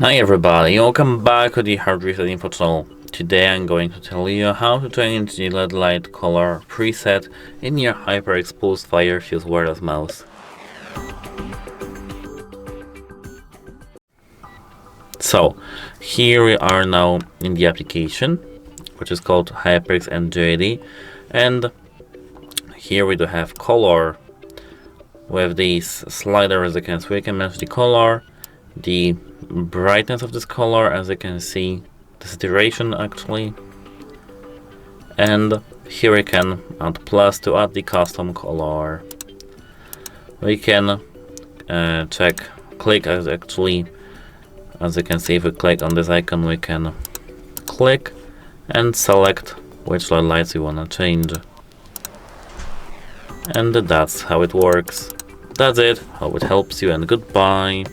Hi everybody, welcome back to the Hard Reset Info channel. Today I'm going to tell you how to change the LED light color preset in your HyperX Pulsefire Fuse wireless mouse. So, here we are now in the application, which is called HyperX NGenuity, and here we do have color with these sliders. As you can see, we can manage the color, the brightness of this color, as you can see, the saturation actually, and here we can add plus to add the custom color. We can click as you can see, if we click on this icon, we can click and select which lights we want to change. And that's how it works. That's it. Hope it helps you, and goodbye.